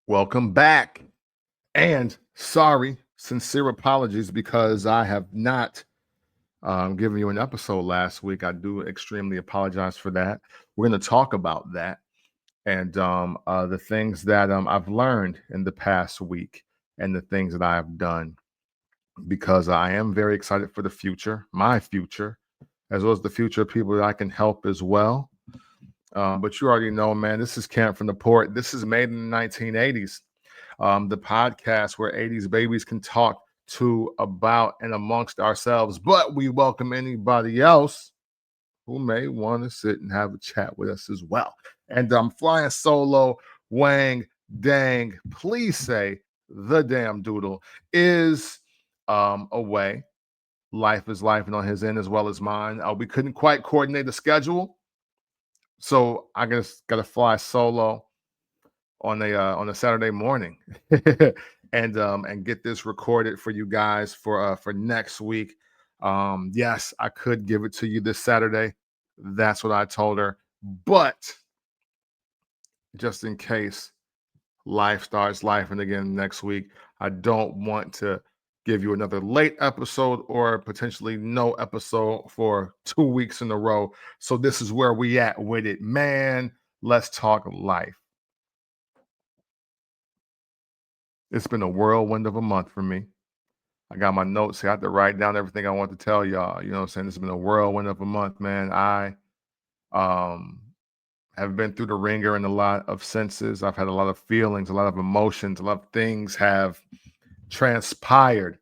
Welcome back. And sorry, sincere apologies because I have not given you an episode last week. I do extremely apologize for that. We're going to talk about that and the things that I've learned in the past week and the things that I have done because I am very excited for the future, my future, as well as the future of people that I can help as well. But you already know, man, this is Camp from the Port. This is made in the 1980s, the podcast where 80s babies can talk to, about, and amongst ourselves. But we welcome anybody else who may want to sit and have a chat with us as well. And I'm flying solo. Wang Dang, please say the damn doodle is away. Life is life and on his end as well as mine. We couldn't quite coordinate the schedule, so I just got to fly solo on a Saturday morning, and get this recorded for you guys for next week. Yes, I could give it to you this Saturday. That's what I told her, but just in case life starts life and again next week, I don't want to give you another late episode or potentially no episode for 2 weeks in a row. So this is where we at with it, man. Let's talk life. It's been a whirlwind of a month for me. I got my notes here. I have to write down everything I want to tell y'all. You know what I'm saying? It's been a whirlwind of a month, man. I um have been through the ringer in a lot of senses. I've had a lot of feelings, a lot of emotions, a lot of things have transpired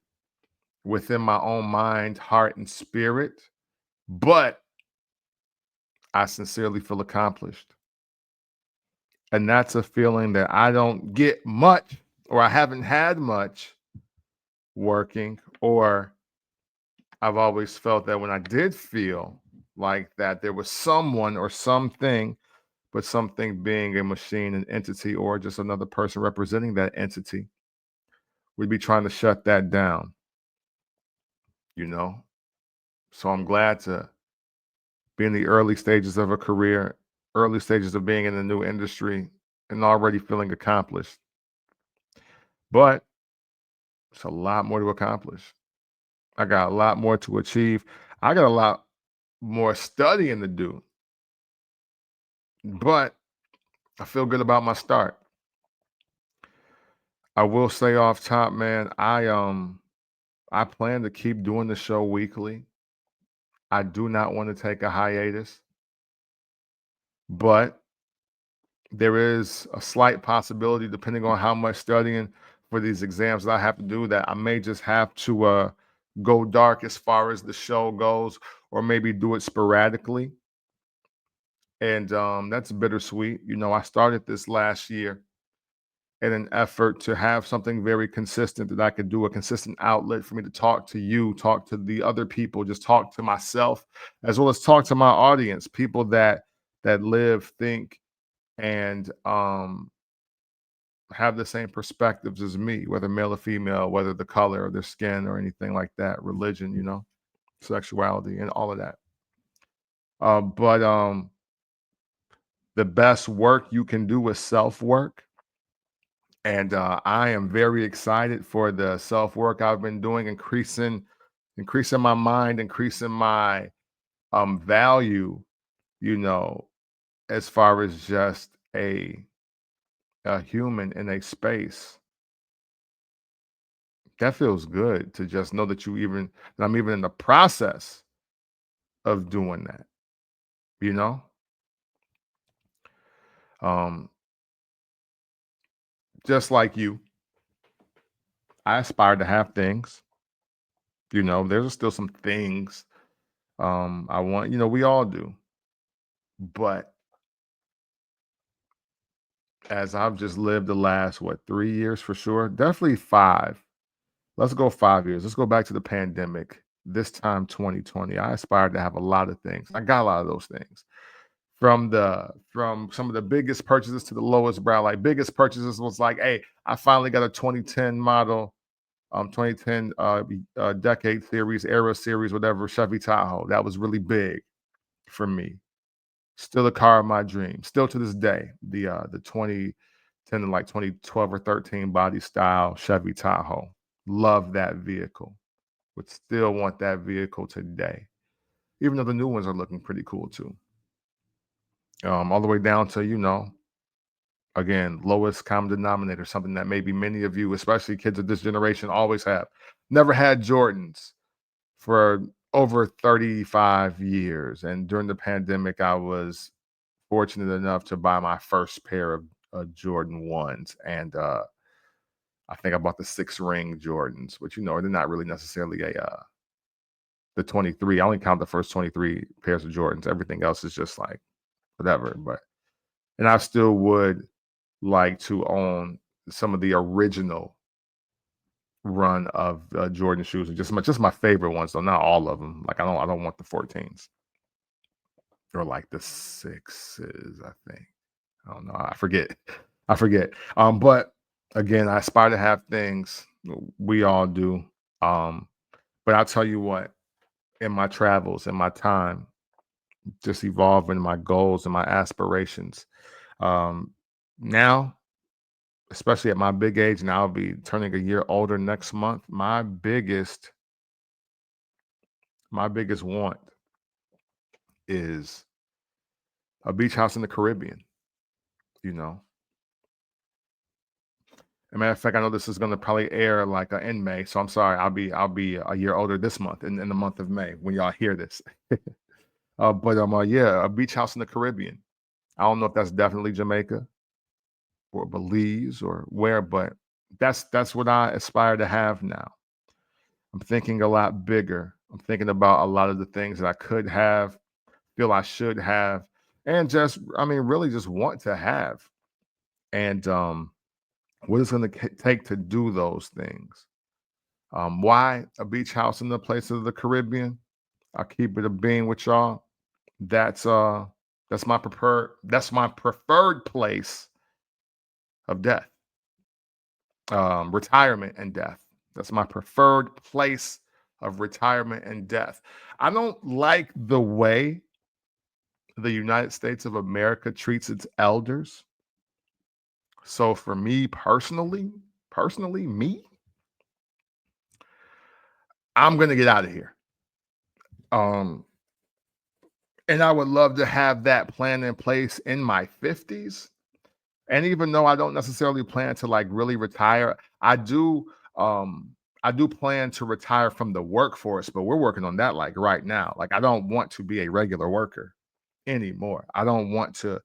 within my own mind, heart, and spirit. But I sincerely feel accomplished. And that's a feeling that I don't get much, or I haven't had much working, or I've always felt that when I did feel like that, there was someone or something, but something being a machine, an entity, or just another person representing that entity, we'd be trying to shut that down, you know? So I'm glad to be in the early stages of a career, early stages of being in a new industry, and already feeling accomplished. But it's a lot more to accomplish. I got a lot more to achieve. I got a lot more studying to do, but I feel good about my start. I will say off top, man, I plan to keep doing the show weekly. I do not want to take a hiatus, but there is a slight possibility, depending on how much studying for these exams that I have to do, that I may just have to go dark as far as the show goes, or maybe do it sporadically. And that's bittersweet. You know, I started this last year in an effort to have something very consistent that I could do, a consistent outlet for me to talk to you, talk to the other people, just talk to myself, as well as talk to my audience, people that live, think, and have the same perspectives as me, whether male or female, whether the color of their skin or anything like that, religion, sexuality, and all of that. But the best work you can do is self work. And I am very excited for the self work I've been doing, increasing my mind, increasing my value, you know, as far as just a human in a space. That feels good to just know that I'm even in the process of doing that, you know? Um, just like you, I aspire to have things, there's still some things I want, we all do. But as I've just lived the last, 3 years for sure, definitely 5. Let's go 5 years. Let's go back to the pandemic. This time, 2020, I aspired to have a lot of things. I got a lot of those things. From some of the biggest purchases to the lowest brow. Like, biggest purchases was like, hey, I finally got a 2010 model, 2010 decade series, era series, whatever, Chevy Tahoe. That was really big for me. Still a car of my dreams. Still to this day, the Tending like 2012 or 13 body style Chevy Tahoe. Love that vehicle. Would still want that vehicle today, even though the new ones are looking pretty cool too. All the way down to, again, lowest common denominator, something that maybe many of you, especially kids of this generation, always have. Never had Jordans for over 35 years. And during the pandemic, I was fortunate enough to buy my first pair of Jordan 1s. And I think I bought the 6-ring Jordans, which, they're not really necessarily the 23. I only count the first 23 pairs of Jordans. Everything else is just like whatever. And I still would like to own some of the original run of Jordan shoes, and just my favorite ones, though not all of them. Like I don't want the 14s or like the 6s. I think I don't know. I forget. I forget. But again, I aspire to have things. We all do. But I'll tell you what. In my travels, in my time, just evolving my goals and my aspirations. Um, Now, especially at my big age, now I'll be turning a year older next month. My biggest want is a beach house in the Caribbean. You know, As a matter of fact, I know this is going to probably air like in May, so I'm sorry. I'll be a year older this month in the month of May when y'all hear this. But yeah, a beach house in the Caribbean. I don't know if that's definitely Jamaica or Belize or where, but that's what I aspire to have now. I'm thinking a lot bigger. I'm thinking about a lot of the things that I could have, feel I should have, and just I mean, really just want to have. And what it's going to take to do those things. Why a beach house in the place of the Caribbean? I'll keep it a being with y'all. That's uh that's my preferred place of death. Retirement and death. That's my preferred place of retirement and death. I don't like the way the United States of America treats its elders. So for me personally, I'm gonna get out of here. Um, and I would love to have that plan in place in my 50s. And even though I don't necessarily plan to like really retire, um I do plan to retire from the workforce, but we're working on that like right now. Like I don't want to be a regular worker anymore. I don't want to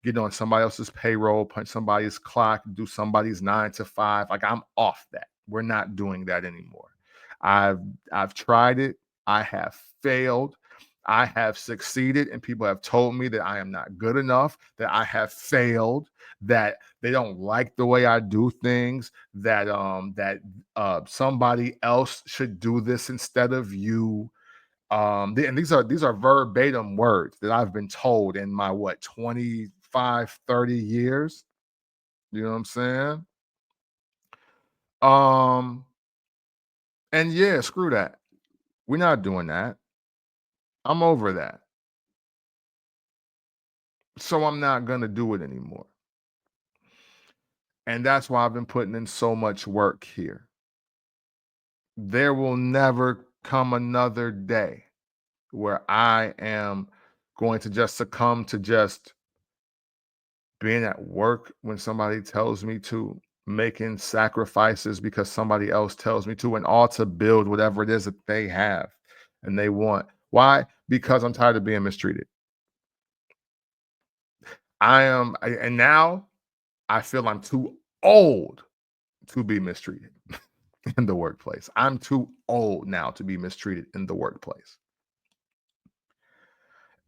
get on somebody else's payroll, punch somebody's clock, do somebody's 9 to 5. Like I'm off that. We're not doing that anymore. I've I've tried it. I have failed. I have succeeded, and people have told me that I am not good enough, that I have failed, that they don't like the way I do things, that somebody else should do this instead of you. And these are verbatim words that I've been told in my 25, 30 years. You know what I'm saying? Um, and yeah, screw that. We're not doing that. I'm over that. So I'm not gonna do it anymore. And that's why I've been putting in so much work here. There will never come another day where I am going to just succumb to just being at work when somebody tells me to, making sacrifices because somebody else tells me to, and all to build whatever it is that they have and they want. Why? Because I'm tired of being mistreated. And now I feel I'm too old to be mistreated in the workplace. I'm too old now to be mistreated in the workplace.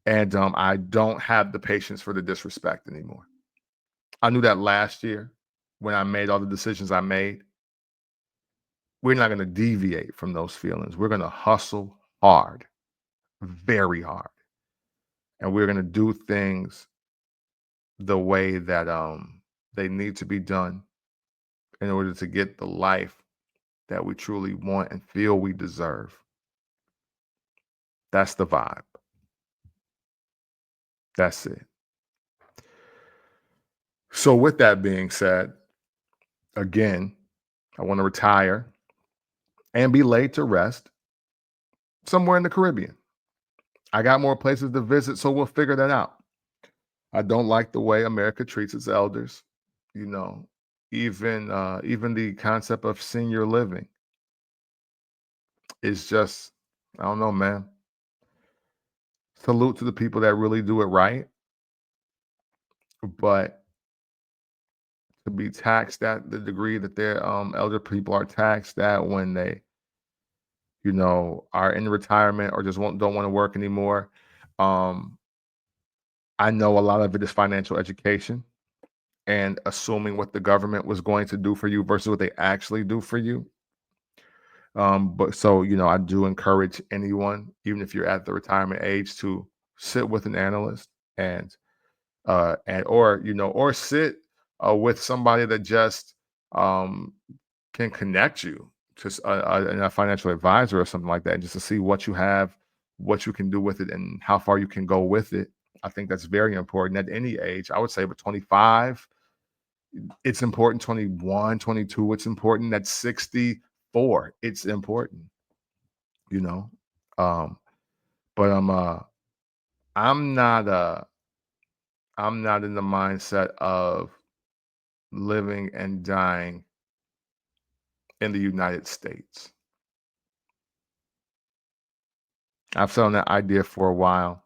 And I don't have the patience for the disrespect anymore. I knew that last year when I made all the decisions I made. We're not going to deviate from those feelings. We're going to hustle hard, very hard. And we're going to do things the way that they need to be done in order to get the life that we truly want and feel we deserve. That's the vibe. That's it. So with that being said, again, I want to retire and be laid to rest somewhere in the Caribbean. I got more places to visit, so we'll figure that out. I don't like the way America treats its elders. You know, even the concept of senior living is just, I don't know, man. Salute to the people that really do it right, but to be taxed at the degree that their elder people are taxed at when they, are in retirement or just don't want to work anymore. Um, I know a lot of it is financial education and assuming what the government was going to do for you versus what they actually do for you. But so, I do encourage anyone, even if you're at the retirement age, to sit with an analyst and or sit with somebody that just um can connect you to a financial advisor or something like that, just to see what you have, what you can do with it, and how far you can go with it. I think that's very important at any age. I would say, but 25, it's important. 21, 22, it's important. At 64, it's important. You know, um, but I'm not I'm not in the mindset of living and dying in the United States. I've sat on that idea for a while.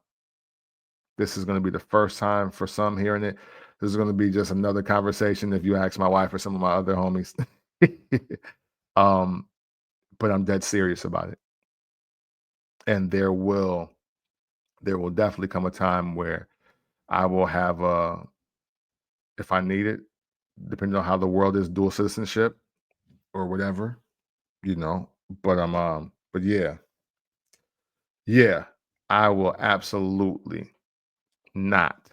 This is going to be the first time for some hearing it. This is going to be just another conversation if you ask my wife or some of my other homies. um, but I'm dead serious about it. And there will definitely come a time where I will have if I need it, depending on how the world is, dual citizenship or whatever, you know. But yeah, I will absolutely not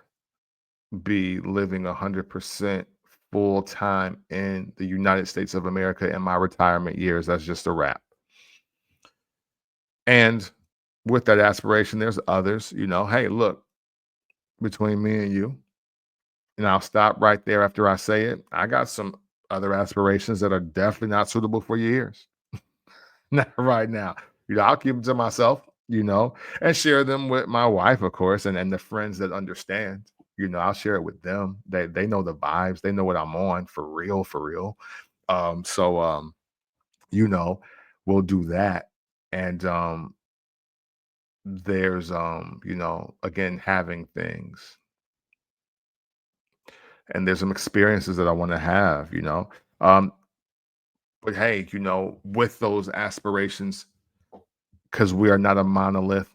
be living 100% full time in the United States of America in my retirement years. That's just a wrap. And with that aspiration, there's others, hey, look, between me and I'll stop right there after I say it. I got some other aspirations that are definitely not suitable for your ears. Not right now. I'll keep them to myself, and share them with my wife, of course, and the friends that understand. I'll share it with them. They know the vibes. They know what I'm on for real, for real. So you know, we'll do that. And there's again, having things, and there's some experiences that I want to have. Um, but hey, with those aspirations, because we are not a monolith.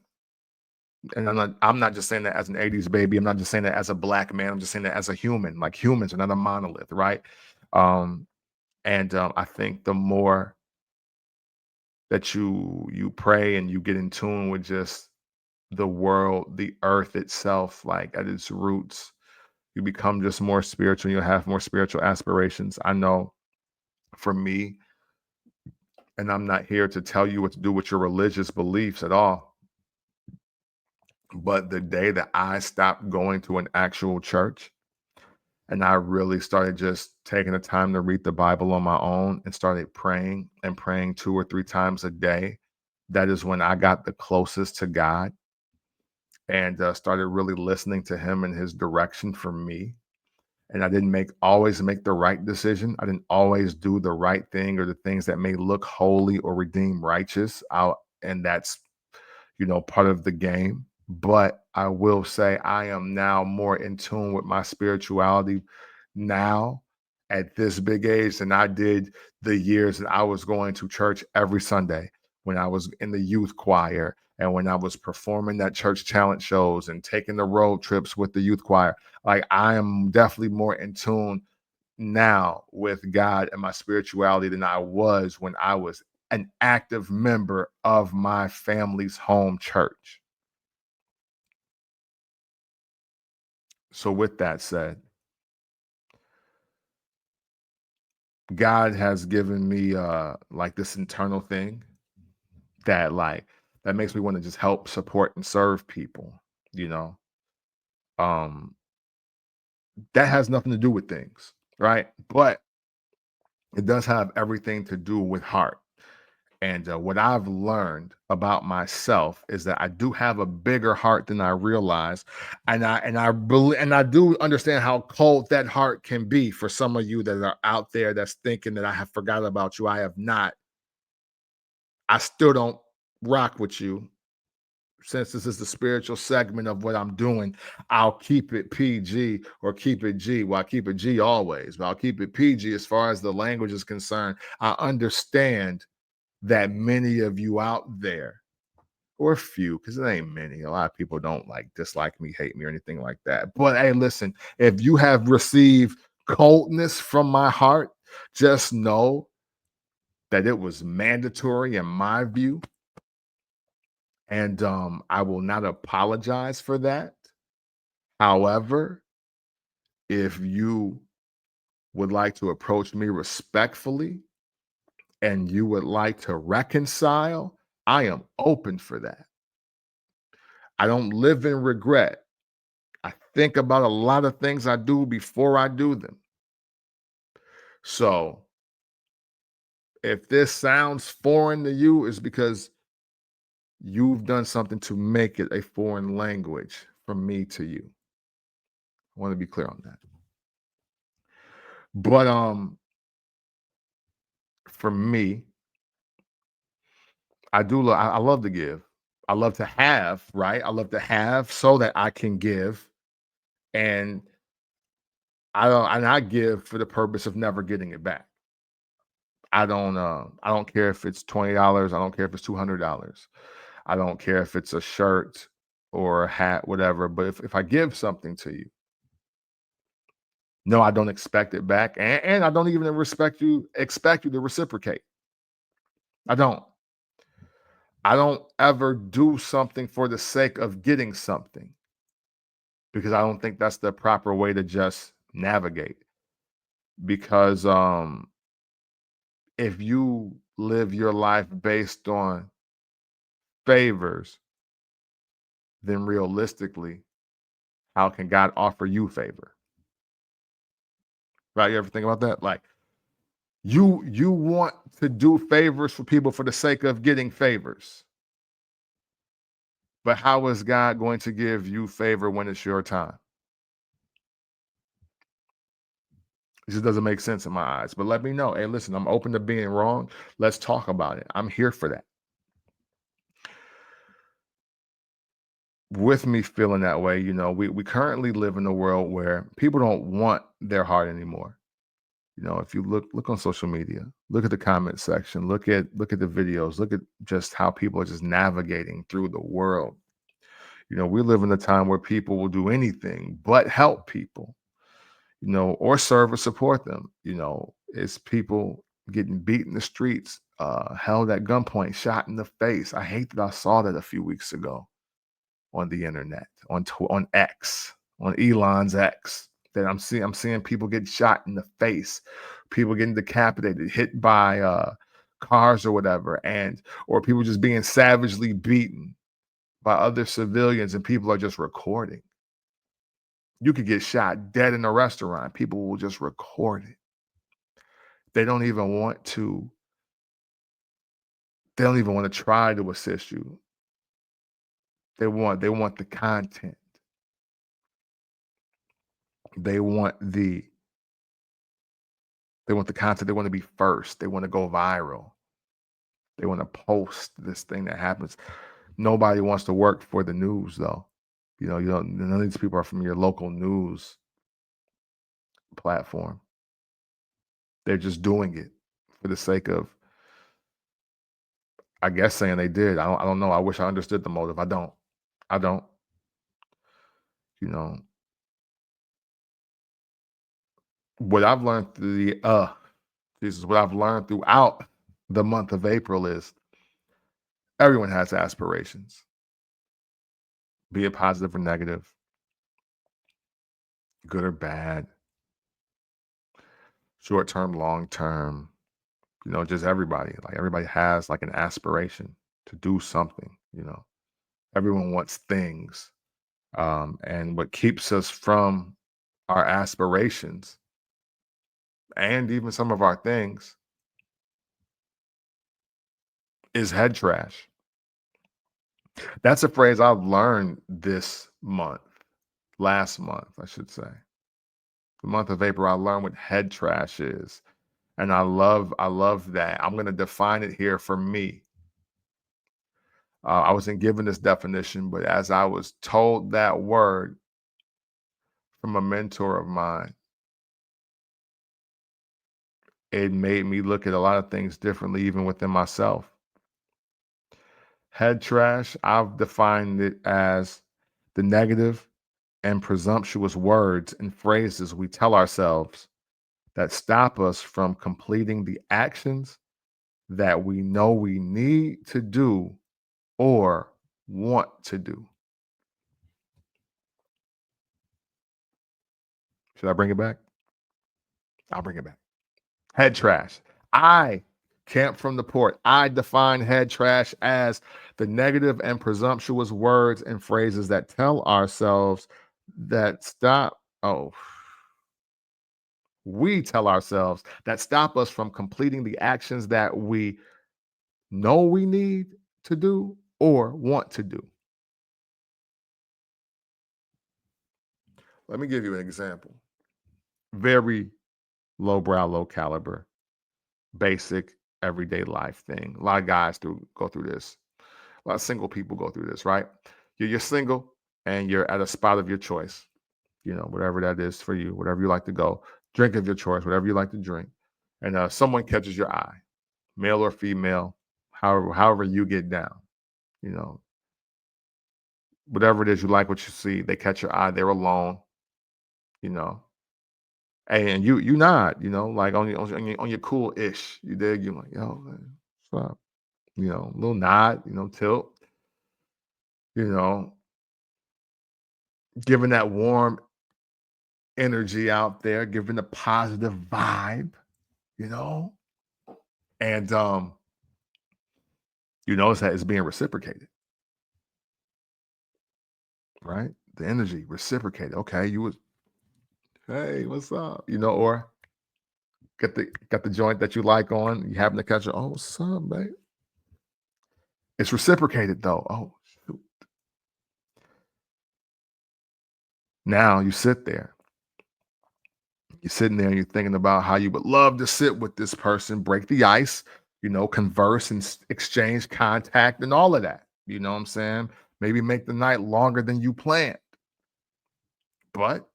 And I'm not just saying that as an 80s baby. I'm not just saying that as a black man. I'm just saying that as a human. Like, humans are not a monolith, right? Um, and I think the more that you pray and you get in tune with just the world, the earth itself, like at its roots, you become just more spiritual. You have more spiritual aspirations. I know for me, and I'm not here to tell you what to do with your religious beliefs at all. But the day that I stopped going to an actual church and I really started just taking the time to read the Bible on my own and started praying and praying 2 or 3 times a day, that is when I got the closest to God and started really listening to Him and His direction for me. And I didn't always make the right decision. I didn't always do the right thing or the things that may look holy or redeem righteous. And that's part of the game. But I will say I am now more in tune with my spirituality now at this big age than I did the years that I was going to church every Sunday, when I was in the youth choir and when I was performing at church talent shows and taking the road trips with the youth choir. Like, I am definitely more in tune now with God and my spirituality than I was when I was an active member of my family's home church. So with that said, God has given me like this internal thing that that makes me want to just help support and serve people, you know. Um That has nothing to do with things, right? But it does have everything to do with heart. And what I've learned about myself is that I do have a bigger heart than I realize, and I do understand how cold that heart can be for some of you that are out there that's thinking that I have forgot about you. I have not. I still don't rock with you. Since this is the spiritual segment of what I'm doing, I'll keep it PG or keep it G. Well, I keep it G always, but I'll keep it PG as far as the language is concerned. I understand that many of you out there, or few, because it ain't many. A lot of people don't like dislike me, hate me, or anything like that. But hey, listen, if you have received coldness from my heart, just know that it was mandatory in my view. And I will not apologize for that. However, if you would like to approach me respectfully and you would like to reconcile, I am open for that. I don't live in regret. I think about a lot of things I do before I do them. So if this sounds foreign to you, it's because you've done something to make it a foreign language from me to you. I want to be clear on that. But for me, I love to give. I love to have, right? I love to have so that I can give. And I give for the purpose of never getting it back. I don't care if it's $20, I don't care if it's $200. I don't care if it's a shirt or a hat, whatever. But if I give something to you, no, I don't expect it back. And I don't even expect you to reciprocate. I don't. I don't ever do something for the sake of getting something because I don't think that's the proper way to just navigate. Because if you live your life based on favors, then realistically, how can God offer you favor? Right? You ever think about that? Like you want to do favors for people for the sake of getting favors. But how is God going to give you favor when it's your time? It just doesn't make sense in my eyes. But let me know. Hey, listen, I'm open to being wrong. Let's talk about it. I'm here for that. With me feeling that way, we currently live in a world where people don't want their heart anymore. If you look on social media, look at the comment section, look at the videos, look at just how people are just navigating through the world. We live in a time where people will do anything but help people, or serve or support them. It's people getting beat in the streets, held at gunpoint, shot in the face. I hate that I saw that a few weeks ago on the internet, on X, on Elon's X. That I'm seeing people get shot in the face, people getting decapitated, hit by cars or whatever, or people just being savagely beaten by other civilians, and people are just recording. You could get shot dead in a restaurant. People will just record it. They don't even want to. They don't even want to try to assist you. They want the content. They want the they want the content. They want to be first. They want to go viral. They want to post this thing that happens. Nobody wants to work for the news though. None of these people are from your local news platform. They're just doing it for the sake of, I guess, saying they did. I don't know. I wish I understood the motive. I don't. I don't. You know, what I've learned what I've learned throughout the month of April is everyone has aspirations, be it positive or negative, good or bad, short term, long term, just everybody. Like everybody has like an aspiration to do something. Everyone wants things. And what keeps us from our aspirations, and even some of our things is head trash. That's a phrase I've learned this month, last month, I should say. The month of April, I learned what head trash is. And I love that. I'm going to define it here for me. I wasn't given this definition, but as I was told that word from a mentor of mine, it made me look at a lot of things differently, even within myself. Head trash, I've defined it as the negative and presumptuous words and phrases we tell ourselves that stop us from completing the actions that we know we need to do or want to do. Should I bring it back? I'll bring it back. Head trash. I, Camp from the Port, I define head trash as the negative and presumptuous words and phrases that tell ourselves that stop. Oh, we tell ourselves that stop us from completing the actions that we know we need to do or want to do. Let me give you an example. Very lowbrow, low caliber, basic, everyday life thing. A lot of guys go through this. A lot of single people go through this, right? You're single and you're at a spot of your choice, whatever that is for you, whatever you like to go, drink of your choice, whatever you like to drink. And someone catches your eye, male or female, however you get down, you know, whatever it is you like, what you see, they catch your eye, they're alone, you know, and you nod, like on your cool ish, you dig, you're like, yo, man, what's up? Little nod, tilt, you know, giving that warm energy out there, giving a positive vibe, you know, and you notice that it's being reciprocated, right? The energy reciprocated. Okay, you was, hey, what's up? Or got the joint that you like on, you happen to catch it. Oh, what's up, babe? It's reciprocated though. Oh, shoot. Now you sit there. You're sitting there and you're thinking about how you would love to sit with this person, break the ice, converse and exchange contact and all of that. You know what I'm saying? Maybe make the night longer than you planned. But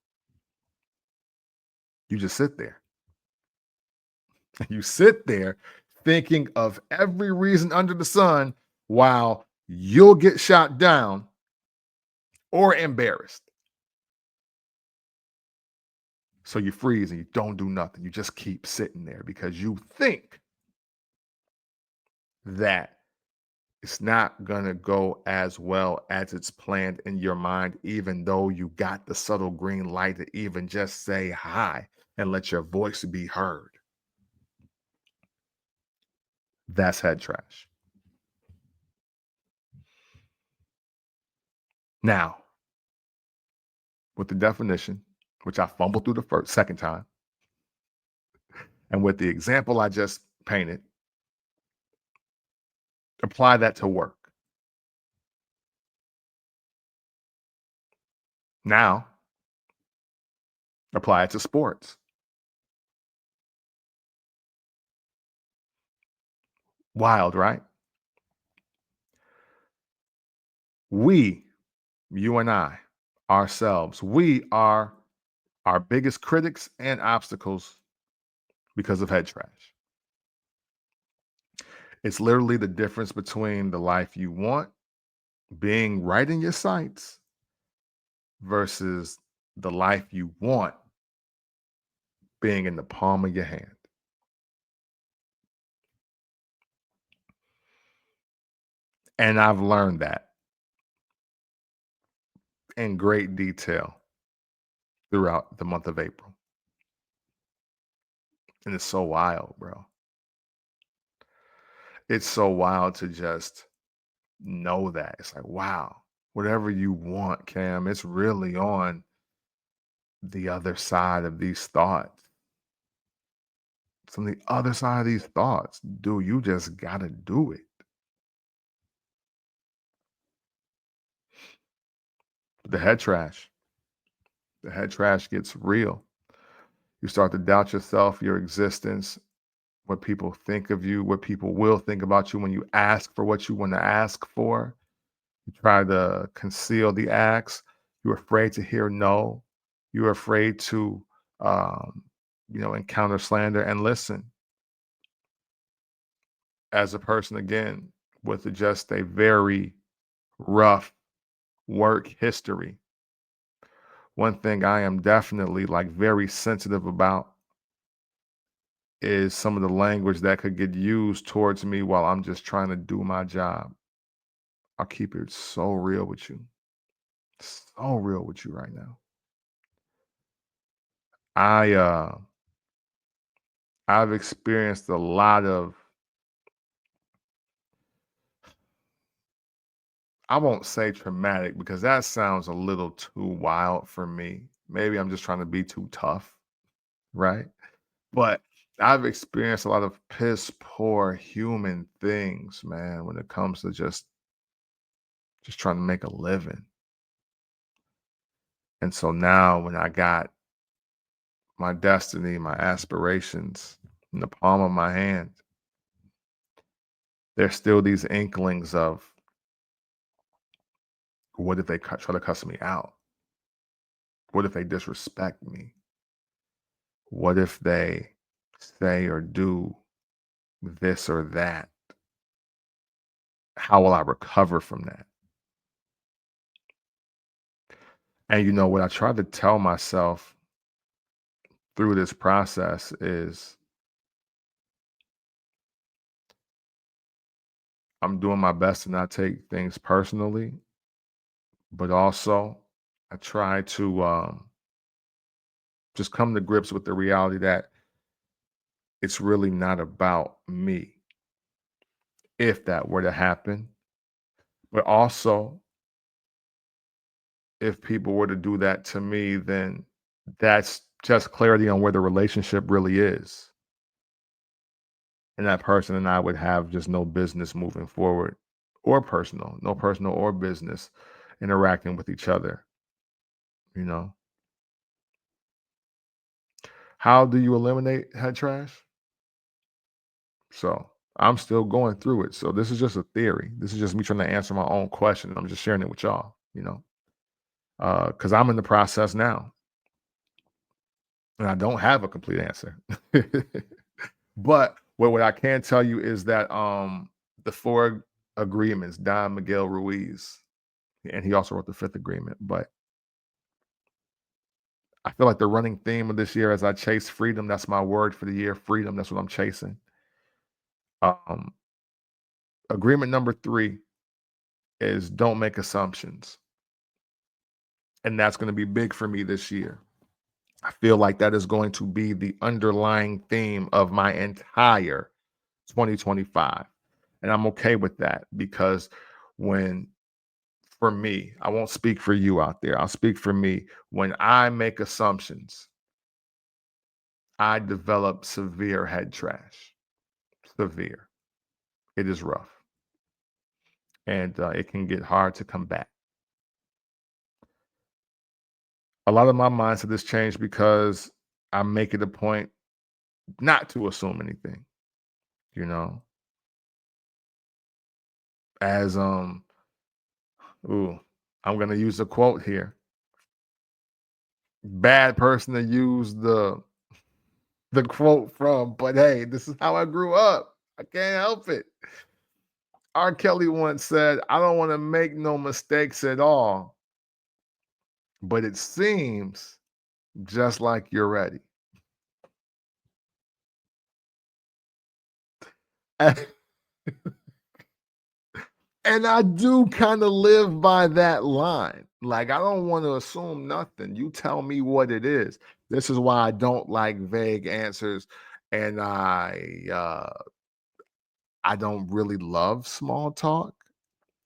you just sit there. You sit there thinking of every reason under the sun while you'll get shot down or embarrassed. So you freeze and you don't do nothing. You just keep sitting there because you think that it's not going to go as well as it's planned in your mind, even though you got the subtle green light to even just say hi and let your voice be heard. That's head trash. Now, with the definition, which I fumbled through the second time, and with the example I just painted, apply that to work. Now, apply it to sports. Wild, right? We, you and I, ourselves, we are our biggest critics and obstacles because of head trash. It's literally the difference between the life you want being right in your sights versus the life you want being in the palm of your hand. And I've learned that in great detail throughout the month of April. And it's so wild, bro. It's so wild to just know that. It's like, wow, whatever you want, Cam, it's really on the other side of these thoughts. It's on the other side of these thoughts. Dude, you just gotta do it. The head trash. The head trash gets real. You start to doubt yourself, your existence, what people think of you, what people will think about you when you ask for what you want to ask for. You try to conceal the acts. You're afraid to hear no. You're afraid to, um, encounter slander. And listen, as a person, again, with just a very rough work history, one thing I am definitely like very sensitive about is some of the language that could get used towards me while I'm just trying to do my job. I'll keep it so real with you. So real with you right now. I I've experienced a lot of, I won't say traumatic because that sounds a little too wild for me. Maybe I'm just trying to be too tough, right? But I've experienced a lot of piss poor human things, man, when it comes to just trying to make a living. And so now when I got my destiny, my aspirations in the palm of my hand, there's still these inklings of what if they try to cuss me out? What if they disrespect me? What if they say or do this or that? How will I recover from that? And what I try to tell myself through this process is I'm doing my best to not take things personally, but also I try to just come to grips with the reality that it's really not about me if that were to happen. But also, if people were to do that to me, then that's just clarity on where the relationship really is. And that person and I would have just no business moving forward or personal, no personal or business interacting with each other, you know? How do you eliminate head trash? So I'm still going through it. So this is just a theory. This is just me trying to answer my own question. I'm just sharing it with y'all. Because I'm in the process now and I don't have a complete answer. But what I can tell you is that the four agreements, Don Miguel Ruiz, and he also wrote the fifth agreement. But I feel like the running theme of this year as I chase freedom, that's my word for the year, freedom, that's what I'm chasing. Um, agreement number three is don't make assumptions. And that's going to be big for me this year. I feel like that is going to be the underlying theme of my entire 2025. And I'm okay with that because when, for me, I won't speak for you out there, I'll speak for me. When I make assumptions, I develop severe head trash. Severe. It is rough. And it can get hard to combat. A lot of my mindset has changed because I make it a point not to assume anything, you know, as ooh, I'm gonna use a quote here. Bad person to use the quote from, but hey, this is how I grew up. I can't help it. R. Kelly once said, I don't want to make no mistakes at all, but it seems just like you're ready. And I do kind of live by that line. Like, I don't want to assume nothing. You tell me what it is. This is why I don't like vague answers. And I don't really love small talk.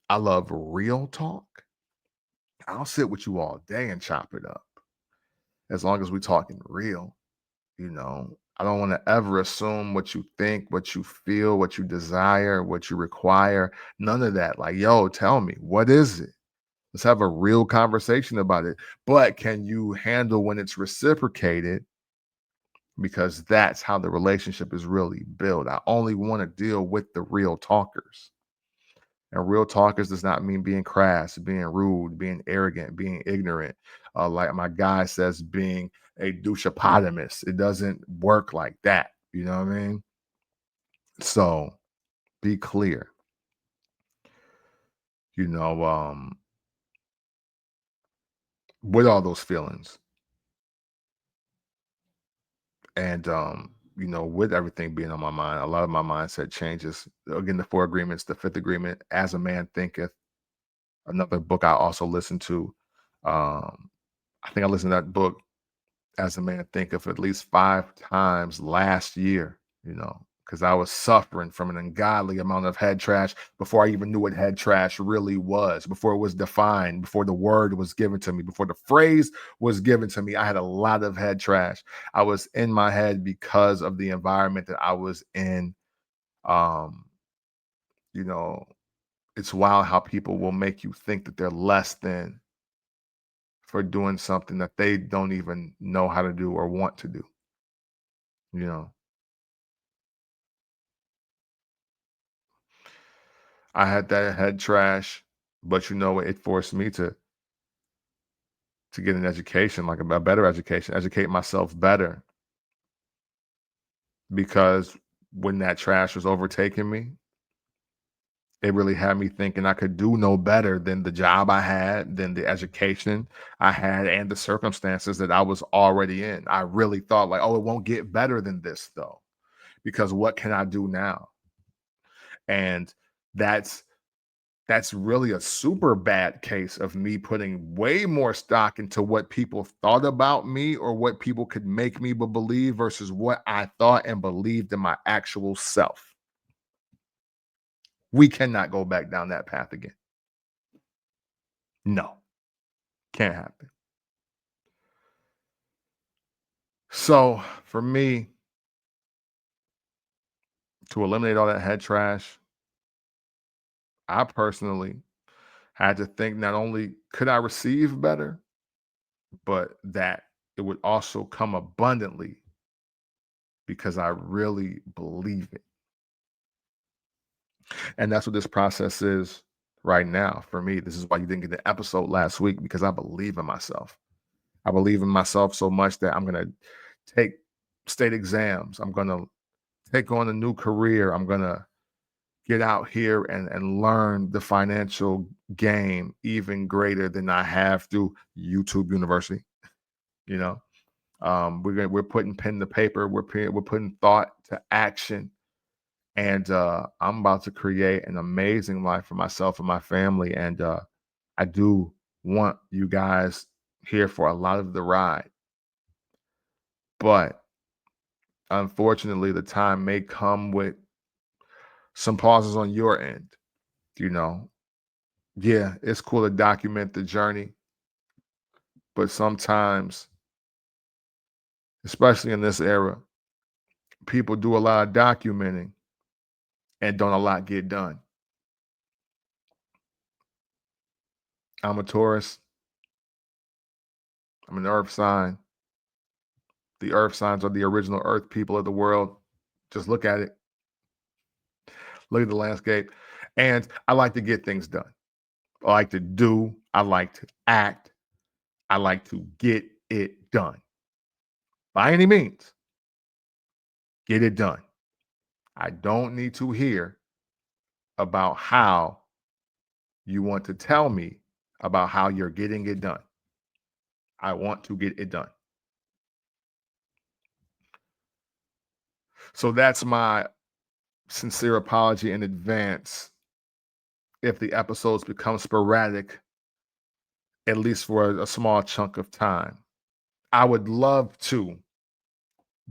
I love real talk. I'll sit with you all day and chop it up. as long as we're talking real. I don't want to ever assume what you think, what you feel, what you desire, what you require. None of that. Like, yo, tell me, what is it? Let's have a real conversation about it. But can you handle when it's reciprocated? Because that's how the relationship is really built. I only want to deal with the real talkers. And real talkers does not mean being crass, being rude, being arrogant, being ignorant. Like my guy says, being a douchepotamus. It doesn't work like that. You know what I mean? So be clear. You know, with all those feelings, and with everything being on my mind, a lot of my mindset changes. Again, the four agreements, the fifth agreement, as a man thinketh. Another book I also listened to. I think I listened to that book, As a Man Thinketh, at least 5 times last year, because I was suffering from an ungodly amount of head trash before I even knew what head trash really was, before it was defined, before the word was given to me, before the phrase was given to me. I had a lot of head trash. I was in my head because of the environment that I was in. Um, you know, it's wild how people will make you think that they're less than for doing something that they don't even know how to do or want to do. You know, I had that head trash, but it forced me to get an education, like a better education, educate myself better, because when that trash was overtaking me, it really had me thinking I could do no better than the job I had, than the education I had, and the circumstances that I was already in. I really thought like, oh, it won't get better than this though, because what can I do now? And that's that's really a super bad case of me putting way more stock into what people thought about me or what people could make me believe versus what I thought and believed in my actual self. We cannot go back down that path again. No, can't happen. So for me to eliminate all that head trash, I personally had to think not only could I receive better, but that it would also come abundantly because I really believe it. And that's what this process is right now for me. This is why you didn't get the episode last week, because I believe in myself. I believe in myself so much that I'm going to take state exams. I'm going to take on a new career. I'm going to get out here and learn the financial game even greater than I have through YouTube University. You know, we're putting pen to paper. We're putting thought to action. And I'm about to create an amazing life for myself and my family. And I do want you guys here for a lot of the ride. But unfortunately, the time may come with some pauses on your end. You know, yeah, it's cool to document the journey, but sometimes, especially in this era, people do a lot of documenting and don't a lot get done. I'm a Taurus. I'm an earth sign. The earth signs are the original earth people of the world. Just look at it. Look at the landscape. And I like to get things done. I like to do. I like to act. I like to get it done. By any means, get it done. I don't need to hear about how you want to tell me about how you're getting it done. I want to get it done. So that's my sincere apology in advance if the episodes become sporadic, at least for a small chunk of time. I would love to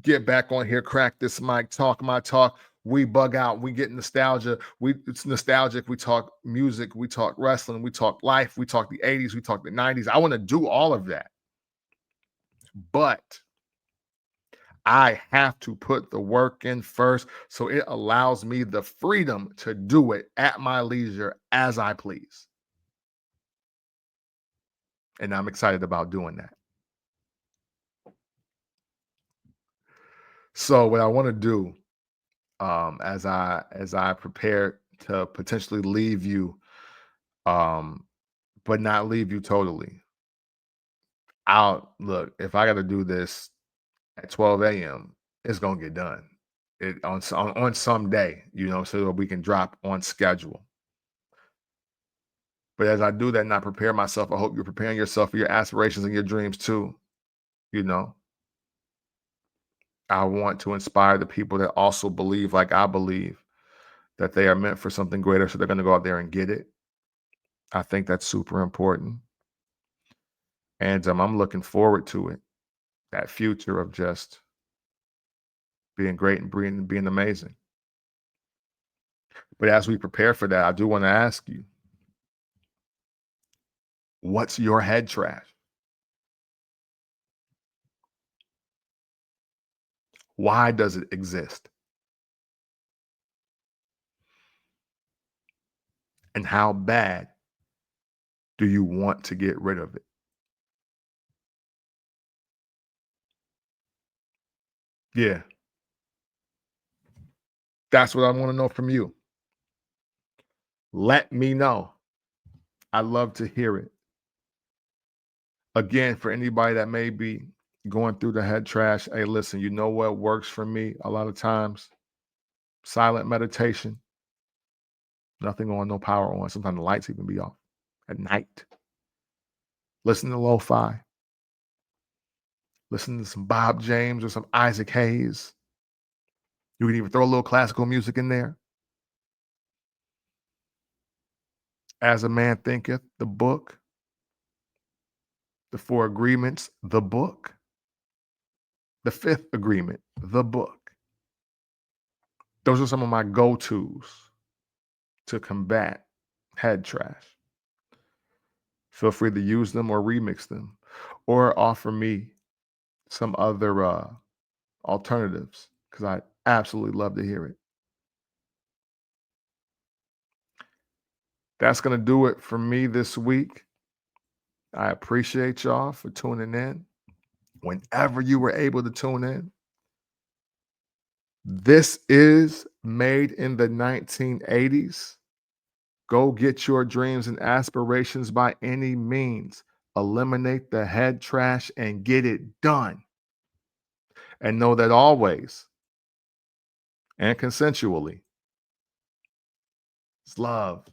get back on here, crack this mic, talk my talk. We bug out, we get nostalgia. It's nostalgic. We talk music, we talk wrestling, we talk life, we talk the 80s, we talk the 90s. I want to do all of that. But I have to put the work in first, so it allows me the freedom to do it at my leisure as I please. And I'm excited about doing that. So what I want to do, as I prepare to potentially leave you, um, but not leave you totally. I'll look, if I got to do this at 12 a.m., it's gonna get done. It on some day, so that we can drop on schedule. But as I do that and I prepare myself, I hope you're preparing yourself for your aspirations and your dreams too. You know, I want to inspire the people that also believe, like I believe, that they are meant for something greater. So they're going to go out there and get it. I think that's super important. And I'm looking forward to it. That future of just being great and being amazing. But as we prepare for that, I do want to ask you, what's your head trash? Why does it exist? And how bad do you want to get rid of it? Yeah, that's what I want to know from you. Let me know. I love to hear it. Again, for anybody that may be going through the head trash, hey, listen, you know what works for me a lot of times? Silent meditation, nothing on, no power on. Sometimes the lights even be off at night. Listen to lo-fi. Listen to some Bob James or some Isaac Hayes. You can even throw a little classical music in there. As a Man Thinketh, the book. The Four Agreements, the book. The Fifth Agreement, the book. Those are some of my go-tos to combat head trash. Feel free to use them or remix them or offer me some other alternatives because I absolutely love to hear it. That's going to do it for me this week. I appreciate y'all for tuning in. Whenever you were able to tune in, this is Made in the 1980s. Go get your dreams and aspirations by any means. Eliminate the head trash and get it done. And know that always and consensually, it's love.